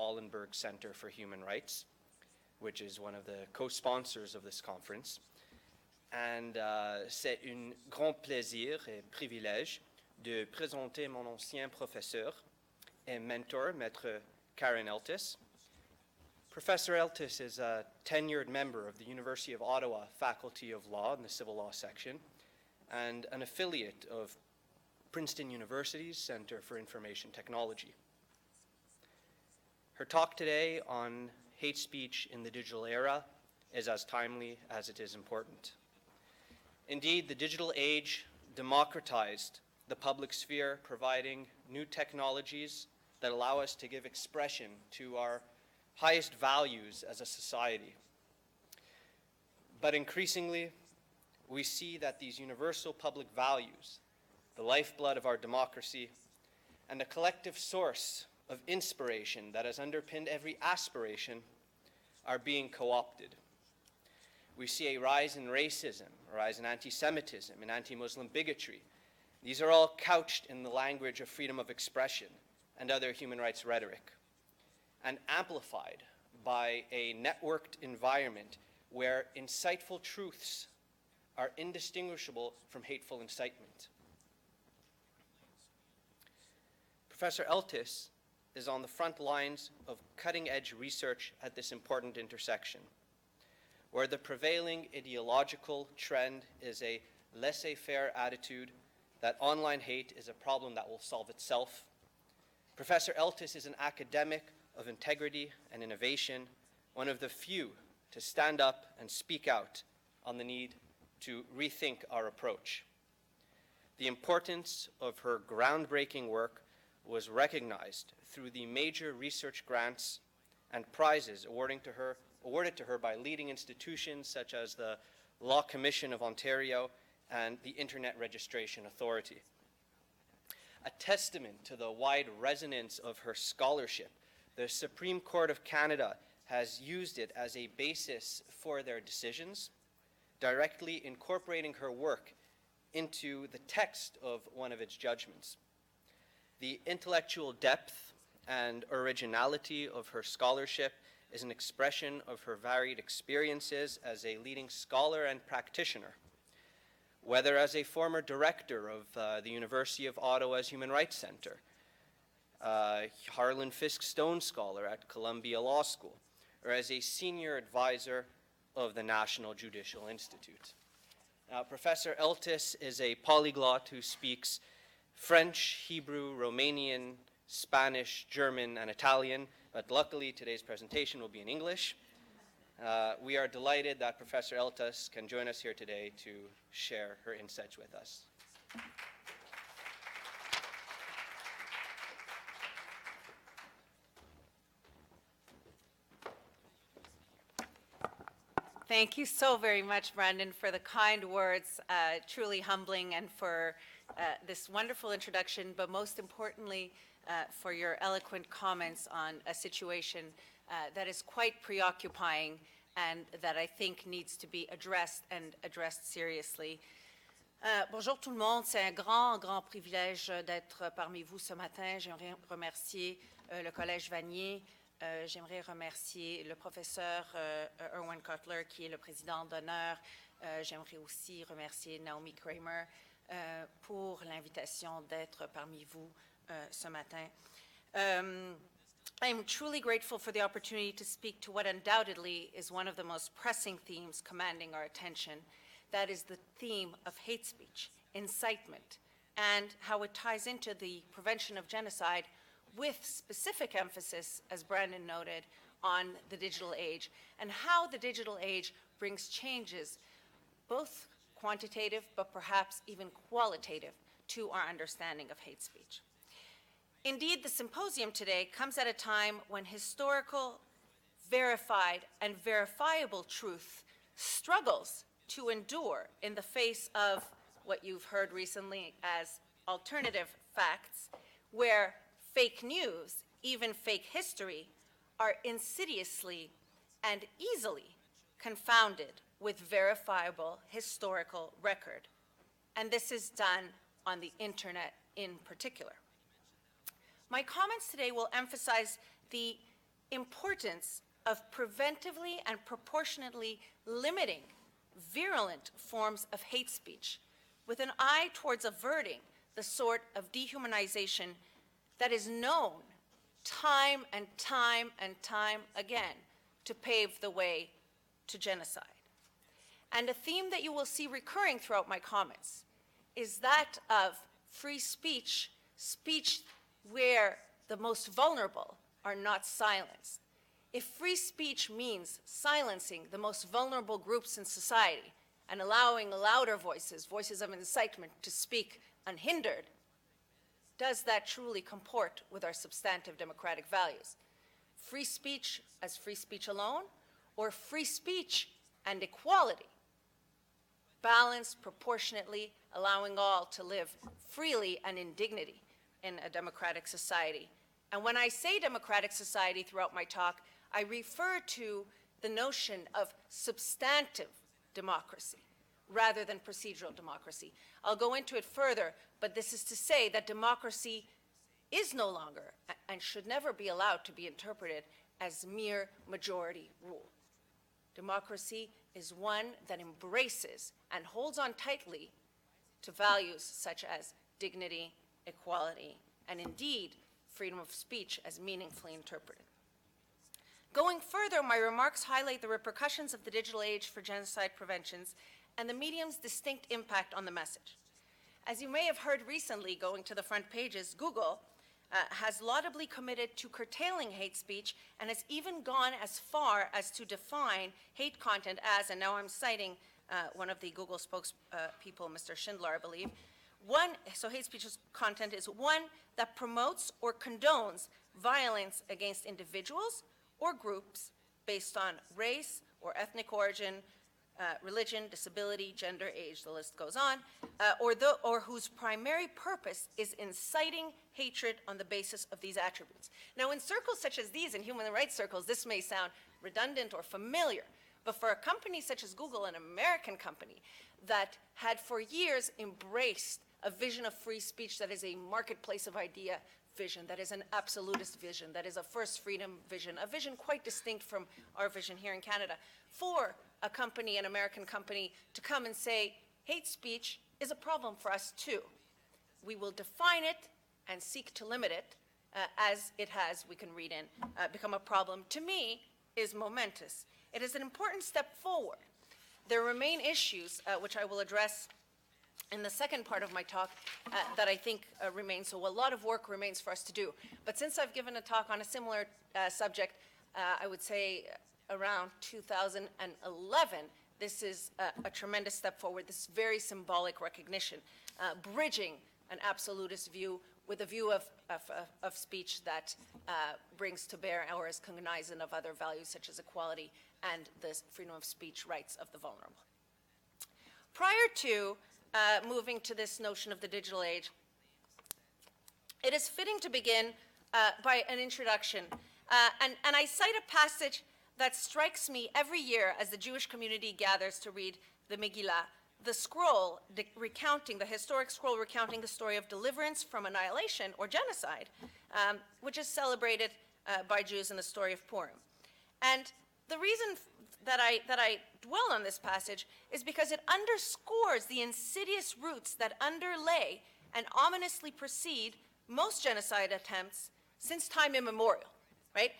Wallenberg Center for Human Rights, which is one of the co-sponsors of this conference. And c'est un grand plaisir et privilège de présenter mon ancien professeur et mentor, Maître Karen Eltis. Professor Eltis is a tenured member of the University of Ottawa Faculty of Law in the Civil Law section and an affiliate of Princeton University's Center for Information Technology. Her talk today on hate speech in the digital era is as timely as it is important. Indeed, the digital age democratized the public sphere, providing new technologies that allow us to give expression to our highest values as a society. But increasingly, we see that these universal public values, the lifeblood of our democracy, and a collective source of inspiration that has underpinned every aspiration are being co-opted. We see a rise in racism, a rise in anti-Semitism, and anti-Muslim bigotry. These are all couched in the language of freedom of expression and other human rights rhetoric, and amplified by a networked environment where insightful truths are indistinguishable from hateful incitement. Professor Eltis is on the front lines of cutting-edge research at this important intersection, where the prevailing ideological trend is a laissez-faire attitude that online hate is a problem that will solve itself. Professor Eltis is an academic of integrity and innovation, one of the few to stand up and speak out on the need to rethink our approach. The importance of her groundbreaking work was recognized through the major research grants and prizes awarded to her by leading institutions such as the Law Commission of Ontario and the Internet Registration Authority. A testament to the wide resonance of her scholarship, the Supreme Court of Canada has used it as a basis for their decisions, directly incorporating her work into the text of one of its judgments. The intellectual depth and originality of her scholarship is an expression of her varied experiences as a leading scholar and practitioner, whether as a former director of the University of Ottawa's Human Rights Center, Harlan Fiske Stone Scholar at Columbia Law School, or as a senior advisor of the National Judicial Institute. Now, Professor Eltis is a polyglot who speaks French, Hebrew, Romanian, Spanish, German, and Italian, but luckily today's presentation will be in English. We are delighted that Professor Eltis can join us here today to share her insights with us. Thank you so very much, Brandon, for the kind words, truly humbling, and for this wonderful introduction, but most importantly, for your eloquent comments on a situation that is quite preoccupying and that I think needs to be addressed and addressed seriously. Bonjour tout le monde, c'est un grand privilège d'être parmi vous ce matin. J'aimerais remercier le Collège Vanier. J'aimerais remercier le professeur Erwin Cutler, qui est le président d'honneur. J'aimerais aussi remercier Naomi Kramer pour l'invitation d'être parmi vous ce matin. I am truly grateful for the opportunity to speak to what undoubtedly is one of the most pressing themes commanding our attention. That is the theme of hate speech, incitement, and how it ties into the prevention of genocide with specific emphasis, as Brandon noted, on the digital age, and how the digital age brings changes, both quantitative but perhaps even qualitative, to our understanding of hate speech. Indeed, the symposium today comes at a time when historical, verified, and verifiable truth struggles to endure in the face of what you've heard recently as alternative facts, where fake news, even fake history, are insidiously and easily confounded with verifiable historical record. And this is done on the internet in particular. My comments today will emphasize the importance of preventively and proportionately limiting virulent forms of hate speech with an eye towards averting the sort of dehumanization that is known time and time and time again to pave the way to genocide. And a theme that you will see recurring throughout my comments is that of free speech, speech where the most vulnerable are not silenced. If free speech means silencing the most vulnerable groups in society and allowing louder voices, voices of incitement, to speak unhindered, does that truly comport with our substantive democratic values? Free speech as free speech alone, or free speech and equality, balanced proportionately, allowing all to live freely and in dignity in a democratic society? And when I say democratic society throughout my talk, I refer to the notion of substantive democracy rather than procedural democracy. I'll go into it further, but this is to say that democracy is no longer and should never be allowed to be interpreted as mere majority rule. Democracy is one that embraces and holds on tightly to values such as dignity, equality, and indeed freedom of speech as meaningfully interpreted. Going further, my remarks highlight the repercussions of the digital age for genocide preventions and the medium's distinct impact on the message. As you may have heard recently, going to the front pages, Google has laudably committed to curtailing hate speech and has even gone as far as to define hate content as, and now I'm citing one of the Google spokespeople, Mr. Schindler, I believe, so hate speech content is one that promotes or condones violence against individuals or groups based on race or ethnic origin, religion, disability, gender, age, the list goes on, or whose primary purpose is inciting hatred on the basis of these attributes. Now, in circles such as these, in human rights circles, this may sound redundant or familiar, but for a company such as Google, an American company that had for years embraced a vision of free speech that is a marketplace of idea vision, that is an absolutist vision, that is a first freedom vision, a vision quite distinct from our vision here in Canada, for a company, an American company, to come and say, hate speech is a problem for us too. We will define it and seek to limit it as it has, we can read in, become a problem, to me, is momentous. It is an important step forward. There remain issues, which I will address in the second part of my talk, that I think remain. So a lot of work remains for us to do. But since I've given a talk on a similar subject, I would say around 2011, this is a tremendous step forward, this very symbolic recognition, bridging an absolutist view with a view of speech that brings to bear or is cognizant of other values such as equality and the freedom of speech rights of the vulnerable. Prior to moving to this notion of the digital age, it is fitting to begin by an introduction. And I cite a passage that strikes me every year as the Jewish community gathers to read the Megillah, the scroll recounting, the historic scroll recounting the story of deliverance from annihilation or genocide, which is celebrated by Jews in the story of Purim. And the reason that I dwell on this passage is because it underscores the insidious roots that underlay and ominously precede most genocide attempts since time immemorial, right?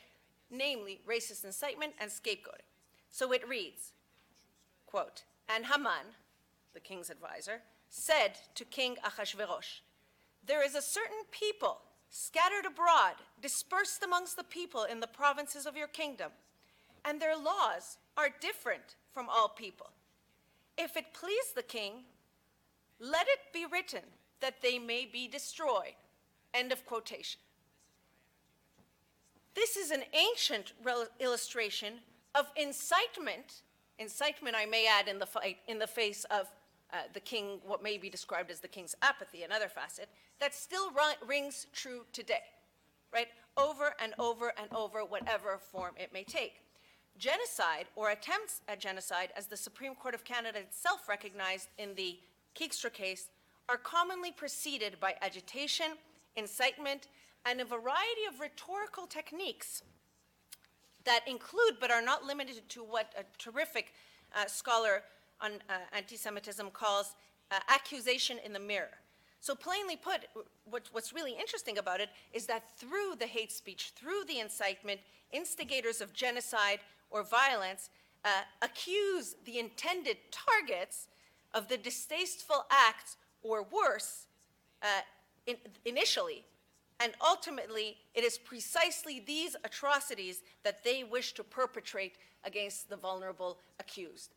Namely, racist incitement and scapegoating. So it reads, quote, "And Haman, the king's advisor, said to King Ahasuerus, 'There is a certain people scattered abroad, dispersed amongst the people in the provinces of your kingdom, and their laws are different from all people. If it please the king, let it be written that they may be destroyed.'" End of quotation. This is an ancient illustration of incitement, I may add, in the face of the king, what may be described as the king's apathy, another facet, that still rings true today, right? Over and over and over, whatever form it may take. Genocide, or attempts at genocide, as the Supreme Court of Canada itself recognized in the Keekstra case, are commonly preceded by agitation, incitement, and a variety of rhetorical techniques that include but are not limited to what a terrific scholar on anti-Semitism calls accusation in the mirror. So plainly put, what's really interesting about it is that through the hate speech, through the incitement, instigators of genocide or violence accuse the intended targets of the distasteful acts or worse initially. And ultimately, it is precisely these atrocities that they wish to perpetrate against the vulnerable accused.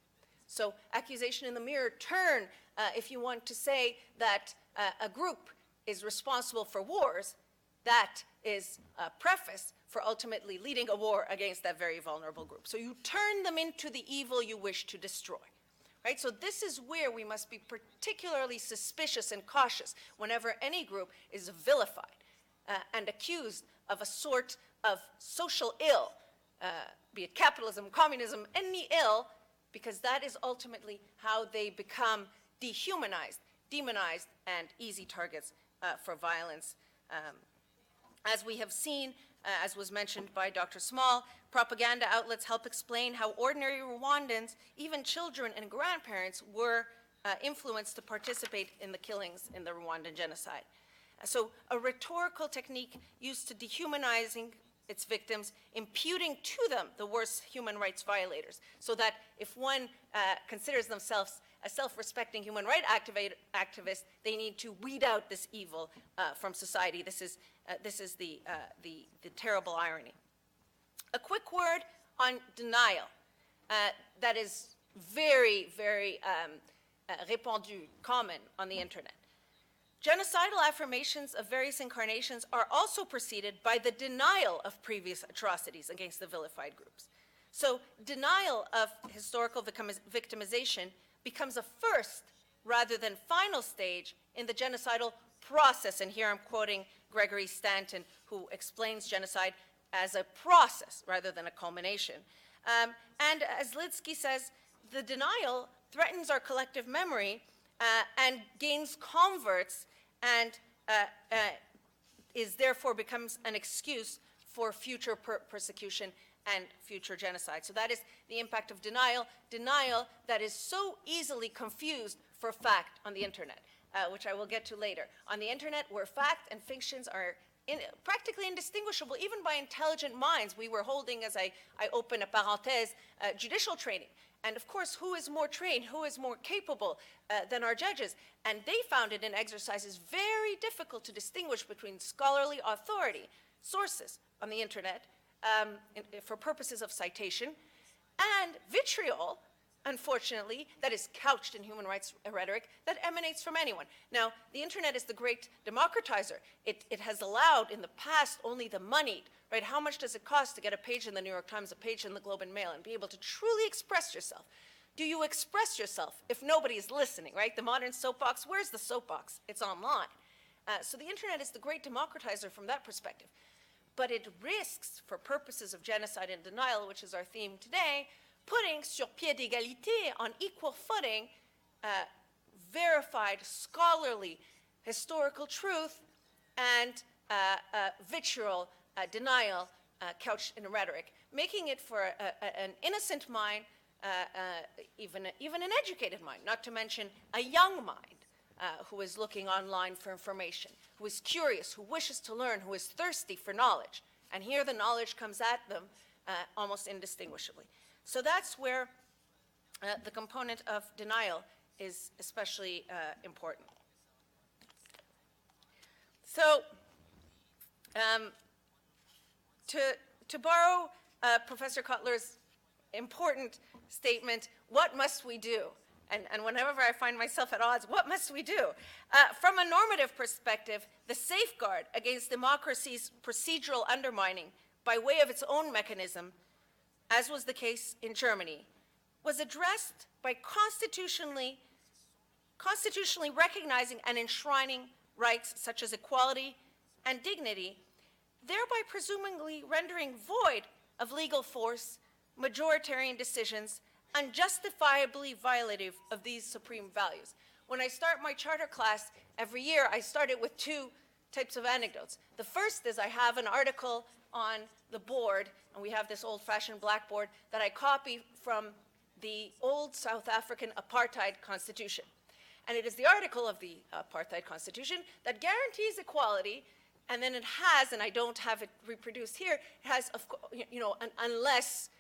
So accusation in the mirror turn, if you want to say that a group is responsible for wars, that is a preface for ultimately leading a war against that very vulnerable group. So you turn them into the evil you wish to destroy. Right? So this is where we must be particularly suspicious and cautious whenever any group is vilified and accused of a sort of social ill, be it capitalism, communism, any ill, because that is ultimately how they become dehumanized, demonized, and easy targets for violence. As we have seen, as was mentioned by Dr. Small, propaganda outlets help explain how ordinary Rwandans, even children and grandparents, were influenced to participate in the killings in the Rwandan genocide. So a rhetorical technique used to dehumanizing its victims, imputing to them the worst human rights violators, so that if one considers themselves a self-respecting human rights activist, they need to weed out this evil from society. This is the terrible irony. A quick word on denial. That is very, very répandu, common on the internet. Genocidal affirmations of various incarnations are also preceded by the denial of previous atrocities against the vilified groups. So denial of historical victimization becomes a first rather than final stage in the genocidal process. And here I'm quoting Gregory Stanton, who explains genocide as a process rather than a culmination. And as Lidsky says, the denial threatens our collective memory and gains converts and therefore becomes an excuse for future persecution and future genocide. So that is the impact of denial that is so easily confused for fact on the internet, which I will get to later. On the internet, where fact and fictions are practically indistinguishable, even by intelligent minds. We were holding, as I open a parenthèse, judicial training. And of course, who is more trained, who is more capable than our judges? And they found it in exercises very difficult to distinguish between scholarly authority, sources on the internet, for purposes of citation, and vitriol, unfortunately, that is couched in human rights rhetoric that emanates from anyone. Now, the internet is the great democratizer. It has allowed in the past only the moneyed, right? How much does it cost to get a page in the New York Times, a page in the Globe and Mail, and be able to truly express yourself? Do you express yourself if nobody is listening, right? The modern soapbox, where's the soapbox? It's online. So the internet is the great democratizer from that perspective. But it risks, for purposes of genocide and denial, which is our theme today, putting sur pied d'égalité, on equal footing, verified, scholarly, historical truth and vitriol, denial, couched in rhetoric, making it for an innocent mind, even an educated mind, not to mention a young mind who is looking online for information, who is curious, who wishes to learn, who is thirsty for knowledge. And here the knowledge comes at them almost indistinguishably. So that's where the component of denial is especially important. So to borrow Professor Cutler's important statement, what must we do? And whenever I find myself at odds, what must we do? From a normative perspective, the safeguard against democracy's procedural undermining by way of its own mechanism, as was the case in Germany, was addressed by constitutionally recognizing and enshrining rights such as equality and dignity, thereby presumably rendering void of legal force majoritarian decisions unjustifiably violative of these supreme values. When I start my charter class every year, I start it with two types of anecdotes. The first is I have an article on the board, and we have this old-fashioned blackboard that I copy from the old South African apartheid constitution. And it is the article of the apartheid constitution that guarantees equality, and then it has, and I don't have it reproduced here, it has, unless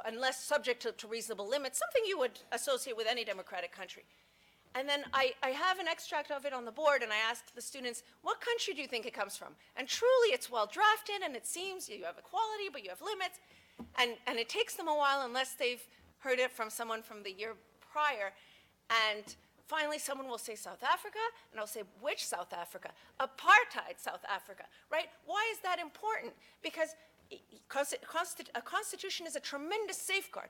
unless subject to reasonable limits, something you would associate with any democratic country. And then I have an extract of it on the board, and I asked the students, what country do you think it comes from? And truly, it's well drafted, and it seems you have equality, but you have limits. And it takes them a while unless they've heard it from someone from the year prior. And finally, someone will say South Africa, and I'll say, which South Africa? Apartheid South Africa, right? Why is that important? Because a constitution is a tremendous safeguard.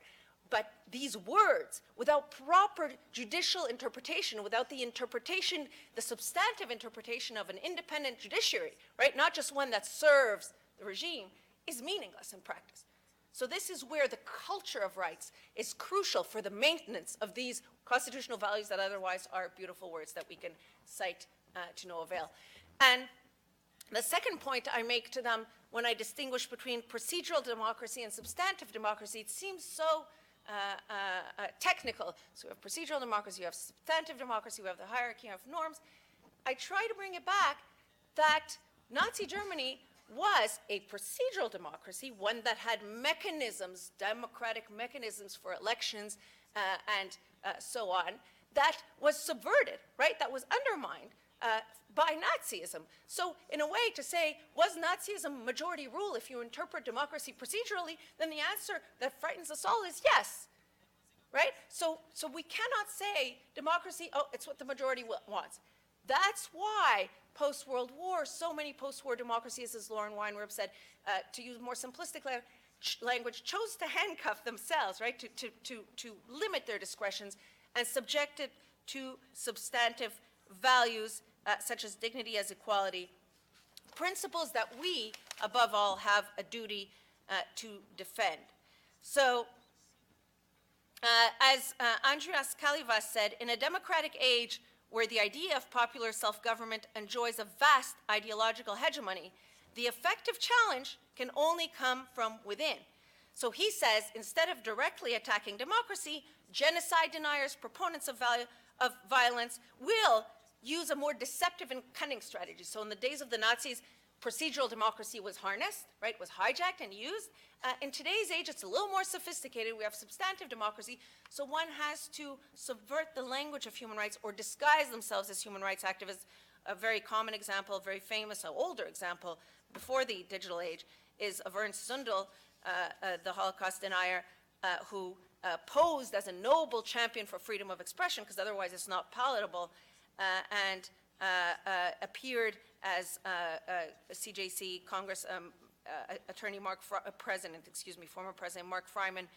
But these words, without proper judicial interpretation, without the interpretation, the substantive interpretation of an independent judiciary, right, not just one that serves the regime, is meaningless in practice. So this is where the culture of rights is crucial for the maintenance of these constitutional values that otherwise are beautiful words that we can cite to no avail. And the second point I make to them when I distinguish between procedural democracy and substantive democracy, it seems so technical. So we have procedural democracy, you have substantive democracy, we have the hierarchy of norms. I try to bring it back that Nazi Germany was a procedural democracy, one that had mechanisms, democratic mechanisms for elections and so on, that was subverted, right? That was undermined by Nazism. So in a way to say, was Nazism majority rule if you interpret democracy procedurally, then the answer that frightens us all is yes, right? So we cannot say democracy, oh, it's what the majority wants. That's why post-World War, so many post-war democracies, as Lauren Weinreb said, to use more simplistic language, chose to handcuff themselves, right, to limit their discretions and subject it to substantive values such as dignity as equality, principles that we, above all, have a duty to defend. So, as Andreas Kalivas said, in a democratic age where the idea of popular self-government enjoys a vast ideological hegemony, the effective challenge can only come from within. So he says, instead of directly attacking democracy, genocide deniers, proponents of violence will use a more deceptive and cunning strategy. So in the days of the Nazis, procedural democracy was harnessed, right, was hijacked and used. In today's age, it's a little more sophisticated. We have substantive democracy, so one has to subvert the language of human rights or disguise themselves as human rights activists. A very common example, a very famous, an older example before the digital age is of Ernst Zundel, the Holocaust denier, who posed as a noble champion for freedom of expression, because otherwise it's not palatable, and appeared as CJC Congress attorney former President Mark Fryman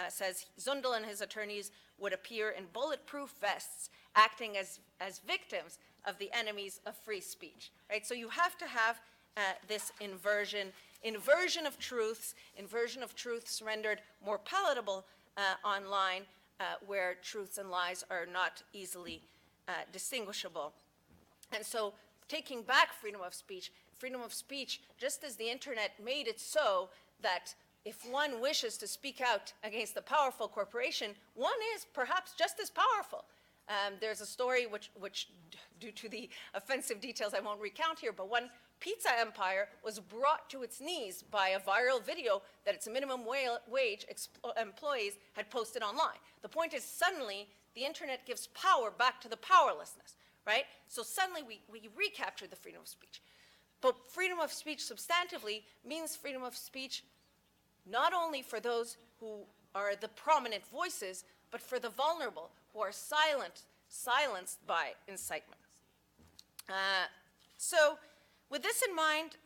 says Zundel and his attorneys would appear in bulletproof vests, acting as victims of the enemies of free speech. Right? So you have to have this inversion of truths rendered more palatable online, where truths and lies are not easily distinguishable. And so taking back freedom of speech, just as the internet made it so that if one wishes to speak out against a powerful corporation, one is perhaps just as powerful. There's a story which, due to the offensive details I won't recount here, but one pizza empire was brought to its knees by a viral video that its minimum wage employees had posted online. The point is, suddenly, the internet gives power back to the powerlessness, right? So suddenly we recapture the freedom of speech. But freedom of speech substantively means freedom of speech not only for those who are the prominent voices, but for the vulnerable who are silenced by incitement. So with this in mind,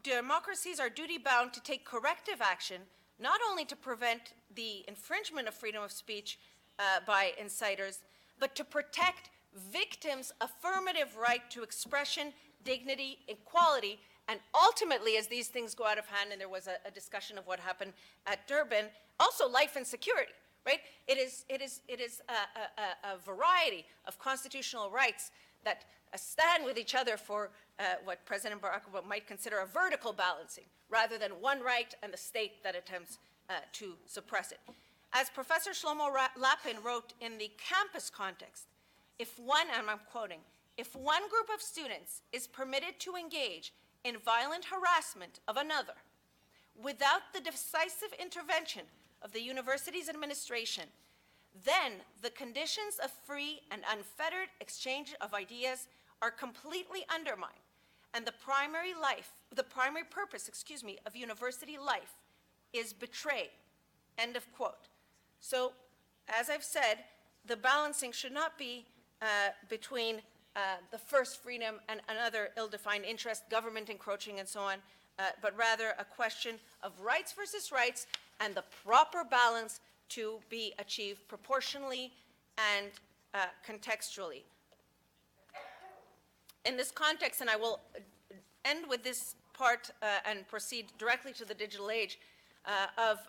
democracies are duty-bound to take corrective action, not only to prevent the infringement of freedom of speech by inciters, but to protect victims' affirmative right to expression, dignity, equality, and ultimately, as these things go out of hand, and there was a discussion of what happened at Durban, also life and security, right? It is a variety of constitutional rights that stand with each other for what President Barack Obama might consider a vertical balancing, rather than one right and the state that attempts to suppress it. As Professor Shlomo Lapin wrote in the campus context, if one, and I'm quoting, if one group of students is permitted to engage in violent harassment of another without the decisive intervention of the university's administration, then the conditions of free and unfettered exchange of ideas are completely undermined, and the primary purpose, of university life is betrayed. End of quote. So, as I've said, the balancing should not be between the first freedom and another ill-defined interest, government encroaching and so on, but rather a question of rights versus rights and the proper balance to be achieved proportionally and contextually. In this context, and I will end with this part and proceed directly to the digital age, of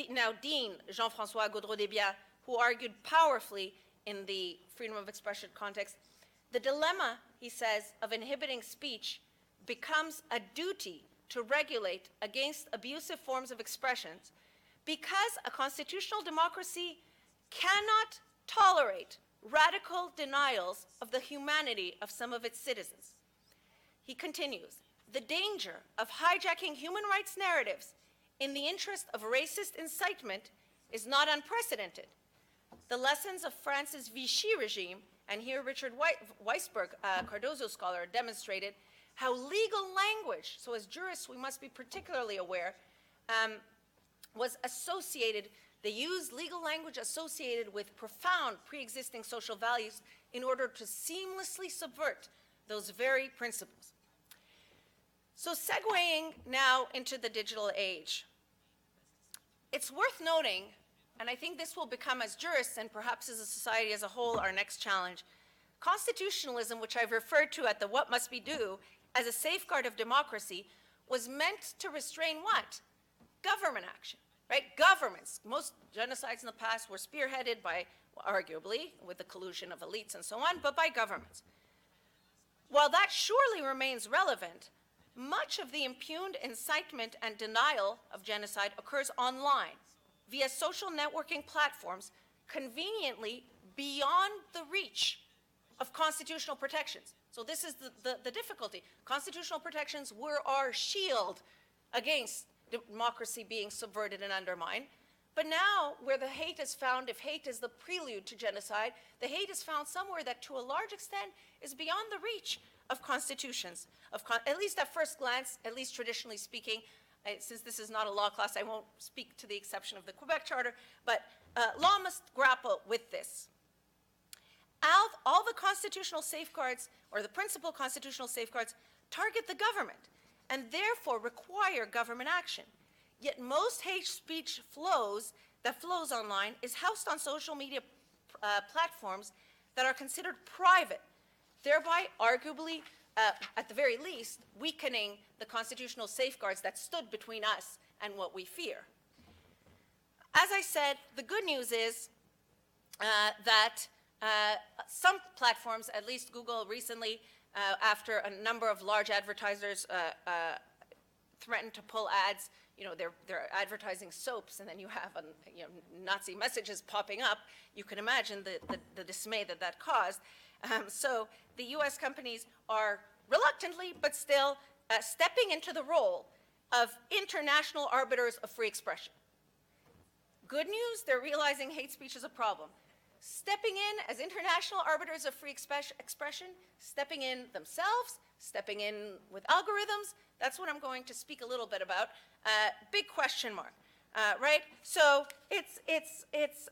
now Dean Jean-François Gaudreau-Desbiens, who argued powerfully in the freedom of expression context, the dilemma, he says, of inhibiting speech becomes a duty to regulate against abusive forms of expressions because a constitutional democracy cannot tolerate radical denials of the humanity of some of its citizens. He continues, the danger of hijacking human rights narratives in the interest of racist incitement is not unprecedented. The lessons of France's Vichy regime, and here Richard Weisberg, Cardozo scholar, demonstrated how legal language, so as jurists we must be particularly aware, was associated, they used legal language associated with profound pre-existing social values in order to seamlessly subvert those very principles. So segueing now into the digital age, it's worth noting, and I think this will become, as jurists and perhaps as a society as a whole, our next challenge, constitutionalism, which I've referred to at the what must be do as a safeguard of democracy, was meant to restrain what? Government action, right? Governments. Most genocides in the past were spearheaded by, arguably, with the collusion of elites and so on, but by governments. While that surely remains relevant, much of the impugned incitement and denial of genocide occurs online, via social networking platforms, conveniently beyond the reach of constitutional protections. So this is the difficulty. Constitutional protections were our shield against democracy being subverted and undermined. But now, where the hate is found, if hate is the prelude to genocide, the hate is found somewhere that, to a large extent, is beyond the reach of constitutions, at least at first glance, at least traditionally speaking. Since this is not a law class, I won't speak to the exception of the Quebec Charter, but law must grapple with this. All the constitutional safeguards, or the principal constitutional safeguards, target the government and therefore require government action. Yet most hate speech that flows online is housed on social media platforms that are considered private, thereby arguably, at the very least, weakening the constitutional safeguards that stood between us and what we fear. As I said, the good news is that some platforms, at least Google recently, after a number of large advertisers threatened to pull ads, they're advertising soaps, and then you have Nazi messages popping up. You can imagine the dismay that caused. So the US companies are reluctantly, but still, stepping into the role of international arbiters of free expression. Good news, they're realizing hate speech is a problem. Stepping in as international arbiters of free expression, stepping in themselves, stepping in with algorithms, that's what I'm going to speak a little bit about. Big question mark, right? So it's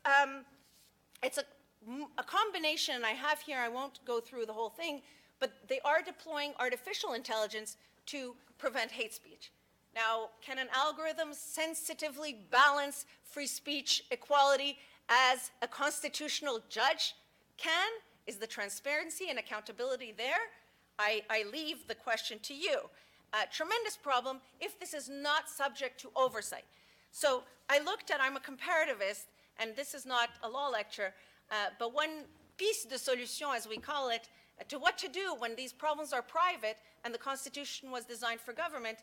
a combination, and I have here, I won't go through the whole thing, but they are deploying artificial intelligence to prevent hate speech. Now, can an algorithm sensitively balance free speech equality as a constitutional judge can? Is the transparency and accountability there? I leave the question to you. Tremendous problem if this is not subject to oversight. So I looked at, I'm a comparativist, and this is not a law lecture, but one piece de solution, as we call it, to what to do when these problems are private and the Constitution was designed for government,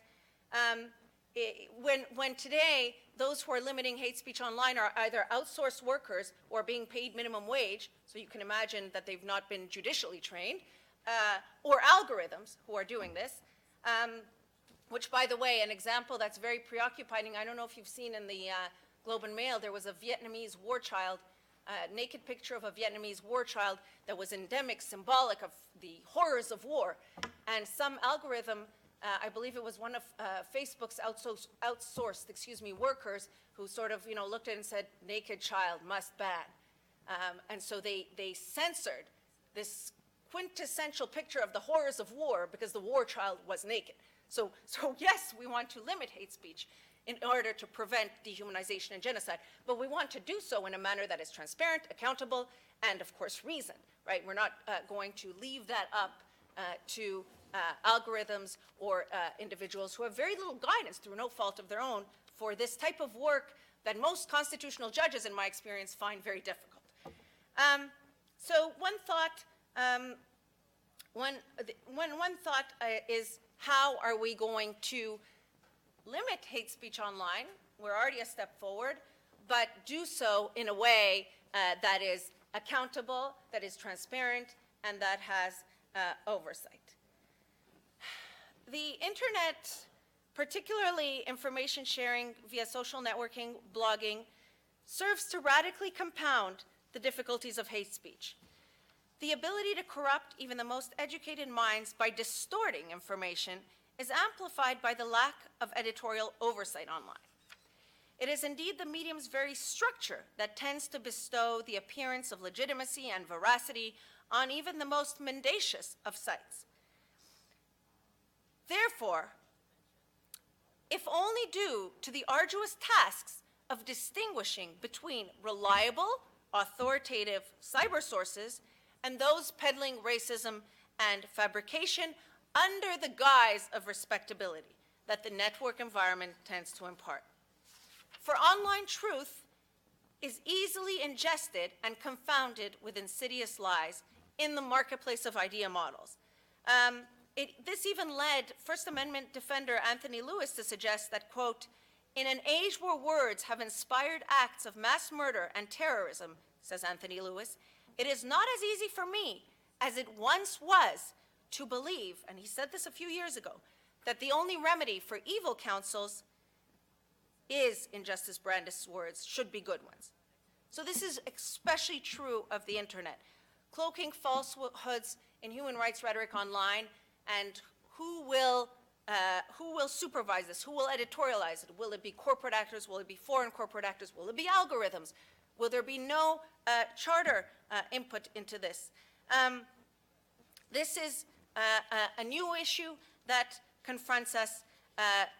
when today those who are limiting hate speech online are either outsourced workers or being paid minimum wage, so you can imagine that they've not been judicially trained, or algorithms who are doing this, which, by the way, an example that's very preoccupying, I don't know if you've seen in the Globe and Mail, there was a Vietnamese war child, a naked picture of a Vietnamese war child that was endemic, symbolic of the horrors of war, and some algorithm, I believe it was one of Facebook's outsourced workers who sort of, looked at it and said, naked child must ban. And so they censored this quintessential picture of the horrors of war because the war child was naked. So yes, we want to limit hate speech in order to prevent dehumanization and genocide, but we want to do so in a manner that is transparent, accountable, and of course reasoned, right? We're not going to leave that up to algorithms or individuals who have very little guidance through no fault of their own for this type of work that most constitutional judges, in my experience, find very difficult. So one thought, is how are we going to limit hate speech online? We're already a step forward, but do so in a way that is accountable, that is transparent, and that has oversight. The internet, particularly information sharing via social networking, blogging, serves to radically compound the difficulties of hate speech. The ability to corrupt even the most educated minds by distorting information is amplified by the lack of editorial oversight online. It is indeed the medium's very structure that tends to bestow the appearance of legitimacy and veracity on even the most mendacious of sites. Therefore, if only due to the arduous tasks of distinguishing between reliable, authoritative cyber sources and those peddling racism and fabrication under the guise of respectability that the network environment tends to impart. For online truth is easily ingested and confounded with insidious lies in the marketplace of idea models. This even led First Amendment defender Anthony Lewis to suggest that, quote, in an age where words have inspired acts of mass murder and terrorism, says Anthony Lewis, it is not as easy for me as it once was to believe, and he said this a few years ago, that the only remedy for evil counsels is, in Justice Brandis' words, should be good ones. So this is especially true of the internet. Cloaking falsehoods in human rights rhetoric online, and who will supervise this? Who will editorialize it? Will it be corporate actors? Will it be foreign corporate actors? Will it be algorithms? Will there be no charter input into this? This is a new issue that confronts us,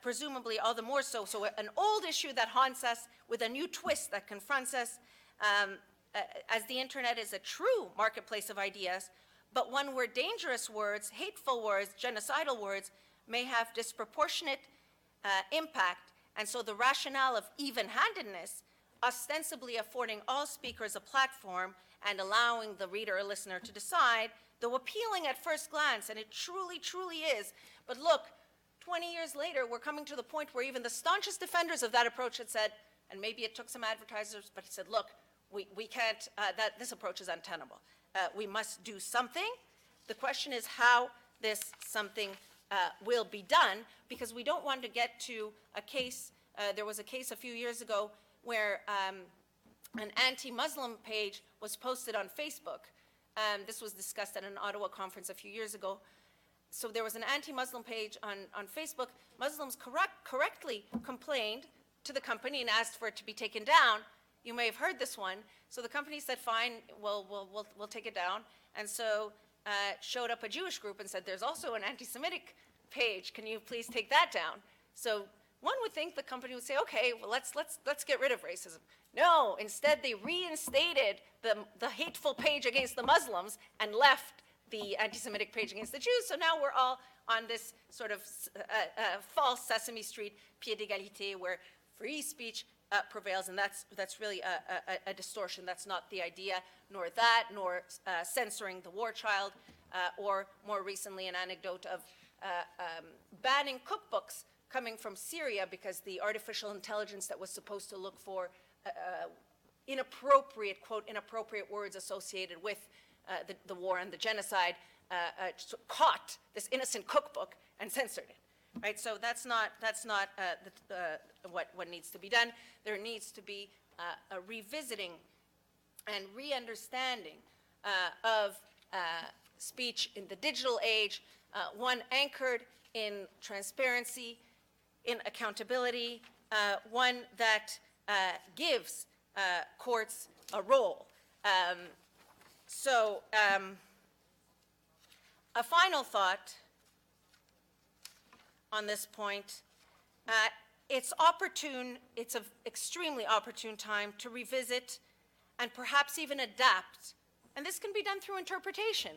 presumably all the more so. So an old issue that haunts us with a new twist that confronts us, as the internet is a true marketplace of ideas, but one where dangerous words, hateful words, genocidal words may have disproportionate impact. And so the rationale of even-handedness, ostensibly affording all speakers a platform and allowing the reader or listener to decide, though appealing at first glance, and it truly, truly is. But look, 20 years later, we're coming to the point where even the staunchest defenders of that approach had said, and maybe it took some advertisers, but he said, look, we can't, this approach is untenable. We must do something. The question is how this something will be done, because we don't want to get to a case, there was a case a few years ago where an anti-Muslim page was posted on Facebook. This was discussed at an Ottawa conference a few years ago. So there was an anti-Muslim page on Facebook. Muslims correctly complained to the company and asked for it to be taken down. You may have heard this one. So the company said, fine, we'll take it down. And so showed up a Jewish group and said, there's also an anti-Semitic page. Can you please take that down? So one would think the company would say, okay, well, let's get rid of racism. No, instead they reinstated the hateful page against the Muslims and left the anti-Semitic page against the Jews. So now we're all on this sort of false Sesame Street pied d'égalité where free speech prevails, and that's really a distortion. That's not the idea, nor censoring the war child, or more recently an anecdote of banning cookbooks coming from Syria because the artificial intelligence that was supposed to look for inappropriate, quote, inappropriate words associated with the war and the genocide caught this innocent cookbook and censored it. Right, so that's not what needs to be done. There needs to be a revisiting and re-understanding of speech in the digital age, one anchored in transparency, in accountability, one that gives courts a role. A final thought on this point. It's an extremely opportune time to revisit and perhaps even adapt, and this can be done through interpretation,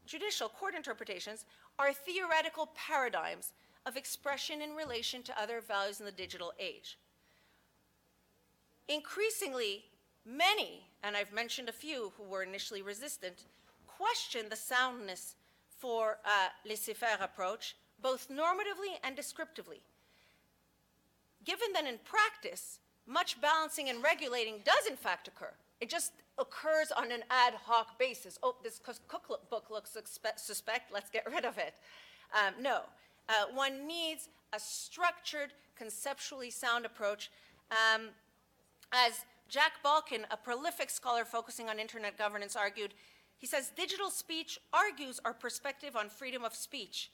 judicial court interpretations, our theoretical paradigms of expression in relation to other values in the digital age. Increasingly, many, and I've mentioned a few who were initially resistant, question the soundness for a laissez-faire approach, both normatively and descriptively. Given that in practice, much balancing and regulating does in fact occur. It just occurs on an ad hoc basis. Oh, this cookbook looks suspect, let's get rid of it. No, one needs a structured, conceptually sound approach. As Jack Balkin, a prolific scholar focusing on internet governance, argued, he says, digital speech argues our perspective on freedom of speech,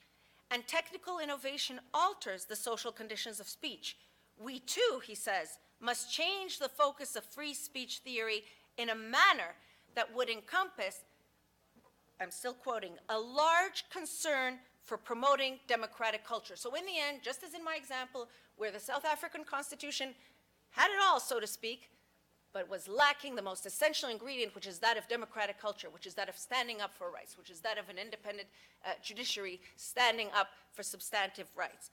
and technical innovation alters the social conditions of speech. We too, he says, must change the focus of free speech theory in a manner that would encompass, I'm still quoting, a large concern for promoting democratic culture. So in the end, just as in my example, where the South African Constitution had it all, so to speak, but was lacking the most essential ingredient, which is that of democratic culture, which is that of standing up for rights, which is that of an independent judiciary standing up for substantive rights.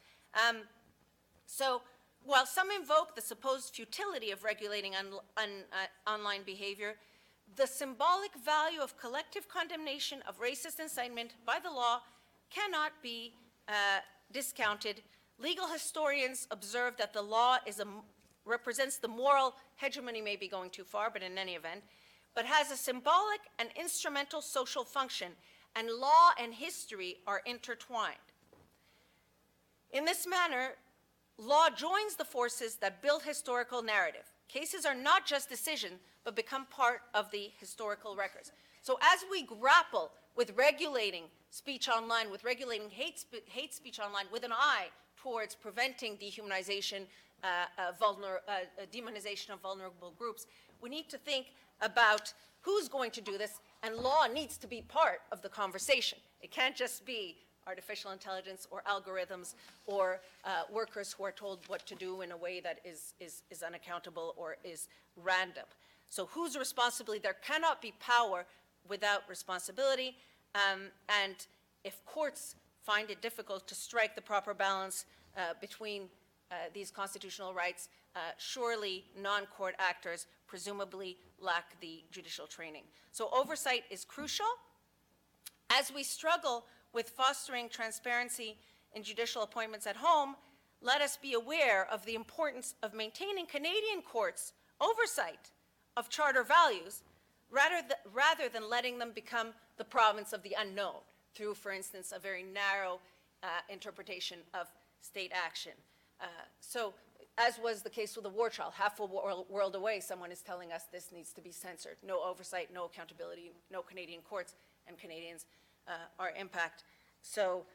So while some invoke the supposed futility of regulating online behavior, the symbolic value of collective condemnation of racist incitement by the law cannot be discounted. Legal historians observe that the law represents the moral hegemony, may be going too far, but in any event, but has a symbolic and instrumental social function, and law and history are intertwined. In this manner, law joins the forces that build historical narrative. Cases are not just decisions, but become part of the historical records. So as we grapple with regulating speech online, with regulating hate speech online, with an eye towards preventing dehumanization, demonization of vulnerable groups, we need to think about who's going to do this, and law needs to be part of the conversation. It can't just be artificial intelligence or algorithms or workers who are told what to do in a way that is unaccountable or is random. So whose responsibility? There cannot be power without responsibility, and if courts find it difficult to strike the proper balance between these constitutional rights, surely non-court actors presumably lack the judicial training. So oversight is crucial. As we struggle with fostering transparency in judicial appointments at home, let us be aware of the importance of maintaining Canadian courts' oversight of charter values rather than letting them become the province of the unknown through, for instance, a very narrow interpretation of state action. So, as was the case with the war trial, half a world away, someone is telling us this needs to be censored. No oversight, no accountability, no Canadian courts, and Canadians are impacted. So,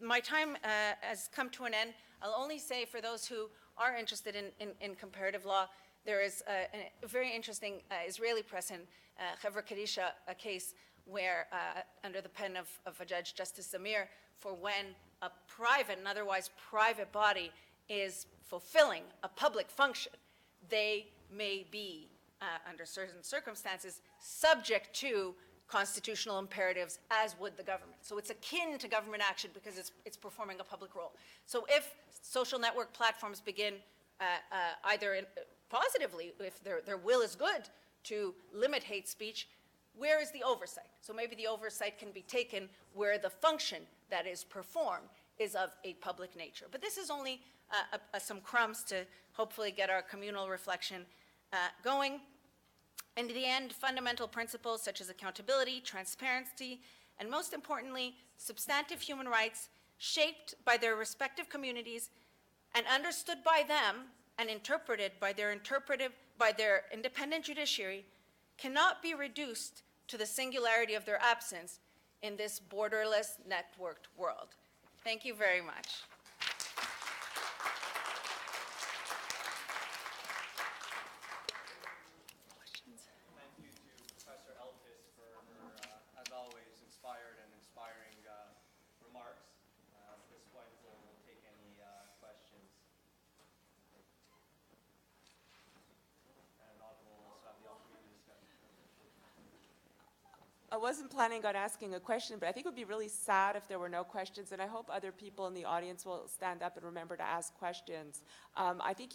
my time has come to an end. I'll only say for those who are interested in comparative law, there is a very interesting Israeli precedent, Chevra Kadisha, a case where, under the pen of a judge, Justice Zamir, for when a private and otherwise private body is fulfilling a public function, they may be, under certain circumstances, subject to constitutional imperatives, as would the government. So it's akin to government action because it's performing a public role. So if social network platforms begin either positively, if their will is good to limit hate speech, where is the oversight? So maybe the oversight can be taken where the function that is performed is of a public nature. But this is only some crumbs to hopefully get our communal reflection going. In the end, fundamental principles such as accountability, transparency, and most importantly, substantive human rights shaped by their respective communities and understood by them and interpreted by their independent judiciary cannot be reduced to the singularity of their absence in this borderless, networked world. Thank you very much. Thank you to Professor Eltis for her, as always, inspired and inspiring remarks. At this point, we'll take any questions. And we'll also have the opportunity to discuss. I wasn't planning on asking a question, but I think it would be really sad if there were no questions, and I hope other people in the audience will stand up and remember to ask questions. I think